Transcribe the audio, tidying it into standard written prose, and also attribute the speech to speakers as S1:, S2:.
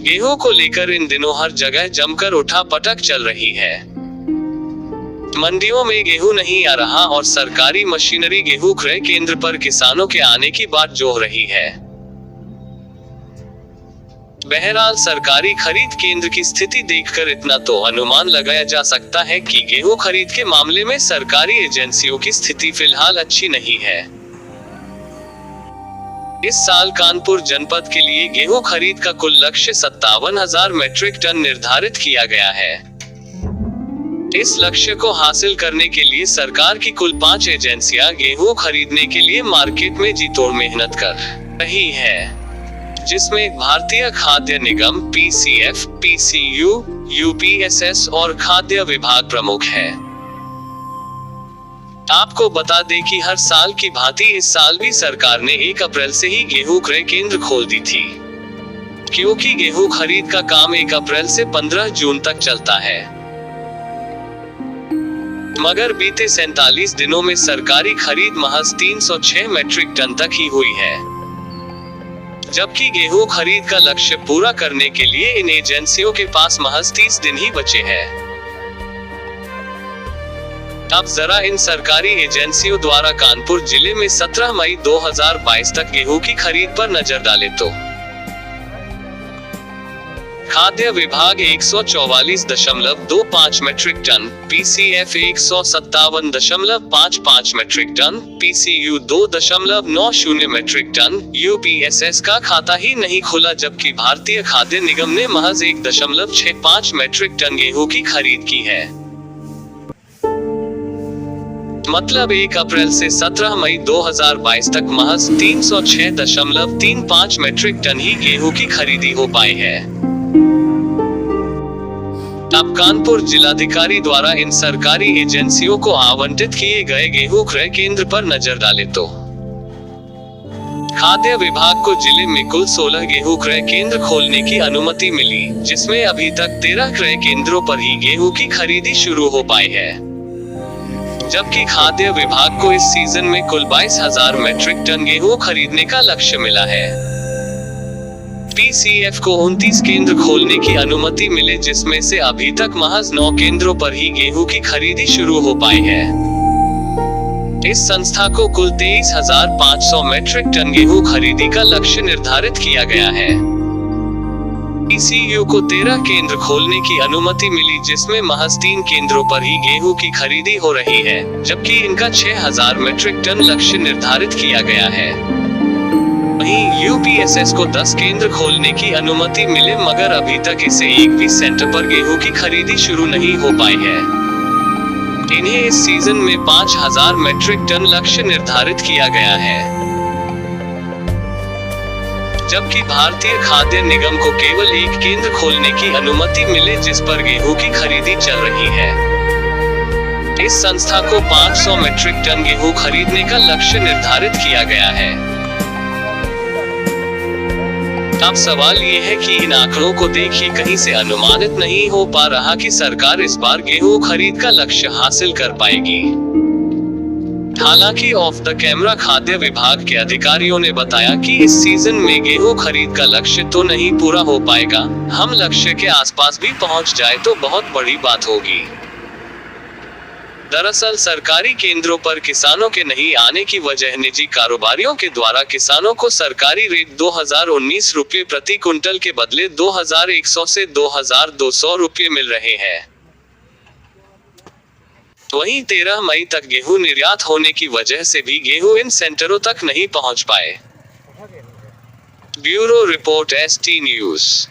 S1: गेहूं को लेकर इन दिनों हर जगह जमकर उठापटक चल रही है। मंडियों में गेहूं नहीं आ रहा और सरकारी मशीनरी गेहूं क्रय केंद्र पर किसानों के आने की बात जोह रही है। बहरहाल सरकारी खरीद केंद्र की स्थिति देखकर इतना तो अनुमान लगाया जा सकता है कि गेहूं खरीद के मामले में सरकारी एजेंसियों की स्थिति फिलहाल अच्छी नहीं है। इस साल कानपुर जनपद के लिए गेहूं खरीद का कुल लक्ष्य 57,000 मीट्रिक टन निर्धारित किया गया है। इस लक्ष्य को हासिल करने के लिए सरकार की कुल 5 एजेंसियां गेहूं खरीदने के लिए मार्केट में जी तोड़ मेहनत कर रही है, जिसमें भारतीय खाद्य निगम PCF, PCU, UPSS और खाद्य विभाग प्रमुख है। आपको बता दें कि हर साल की भांति इस साल भी सरकार ने 1 अप्रैल से ही गेहूं क्रय केंद्र खोल दी थी, क्योंकि गेहूं खरीद का काम 1 अप्रैल से 15 जून तक चलता है। मगर बीते 47 दिनों में सरकारी खरीद महज 306 मीट्रिक टन तक ही हुई है, जबकि गेहूं खरीद का लक्ष्य पूरा करने के लिए इन एजेंसियों के पास महज 30 दिन ही बचे हैं। अब जरा इन सरकारी एजेंसियों द्वारा कानपुर जिले में 17 मई 2022 तक गेहूं की खरीद पर नजर डाले तो खाद्य विभाग 144.25 metric ton, PCF 157.55 metric ton, PCU 2.90 metric ton, UPSS का खाता ही नहीं खुला, जबकि भारतीय खाद्य निगम ने महज 1.65 मीट्रिक टन गेहूं की खरीद की है। मतलब 1 अप्रैल से 17 मई 2022 तक महज 306.35 मीट्रिक टन ही गेहूं की खरीदी हो पाई है। अब कानपुर जिलाधिकारी द्वारा इन सरकारी एजेंसियों को आवंटित किए गए गेहूं क्रय केंद्र पर नजर डाले तो खाद्य विभाग को जिले में कुल 16 गेहूं क्रय केंद्र खोलने की अनुमति मिली, जिसमें अभी तक 13 क्रय केंद्रों पर ही गेहूं की खरीदी शुरू हो पाई है, जबकि खाद्य विभाग को इस सीजन में कुल 22,000 मीट्रिक टन गेहूं खरीदने का लक्ष्य मिला है। PCF को 29 केंद्र खोलने की अनुमति मिले, जिसमें से अभी तक महज 9 केंद्रों पर ही गेहूं की खरीदी शुरू हो पाई है। इस संस्था को कुल 23,500 मीट्रिक टन गेहूं खरीदी का लक्ष्य निर्धारित किया गया है। PCU को 13 केंद्र खोलने की अनुमति मिली, जिसमें महज 3 केंद्रों पर ही गेहूं की खरीदी हो रही है, जबकि इनका 6,000 मीट्रिक टन लक्ष्य निर्धारित किया गया है। वहीं UPSS को 10 केंद्र खोलने की अनुमति मिले, मगर अभी तक इसे एक भी सेंटर पर गेहूं की खरीदी शुरू नहीं हो पाई है। इन्हें इस सीजन में 5,000 मीट्रिक टन लक्ष्य निर्धारित किया गया है, जबकि भारतीय खाद्य निगम को केवल 1 केंद्र खोलने की अनुमति मिले, जिस पर गेहूं की खरीदी चल रही है। इस संस्था को 500 मीट्रिक टन गेहूं खरीदने का लक्ष्य निर्धारित किया गया है। अब सवाल ये है कि इन आंकड़ों को देखिए कहीं से अनुमानित नहीं हो पा रहा कि सरकार इस बार गेहूं खरीद का लक्ष्य हासिल कर पाएगी। हालांकि ऑफ द कैमरा खाद्य विभाग के अधिकारियों ने बताया कि इस सीजन में गेहूं खरीद का लक्ष्य तो नहीं पूरा हो पाएगा, हम लक्ष्य के आसपास भी पहुंच जाए तो बहुत बड़ी बात होगी। दरअसल सरकारी केंद्रों पर किसानों के नहीं आने की वजह निजी कारोबारियों के द्वारा किसानों को सरकारी रेट 2019 रुपये प्रति कुंटल के बदले 2100 से 2200 रुपये मिल रहे हैं। वहीं 13 मई तक गेहूं निर्यात होने की वजह से भी गेहूं इन सेंटरों तक नहीं पहुंच पाए। Bureau report ST news.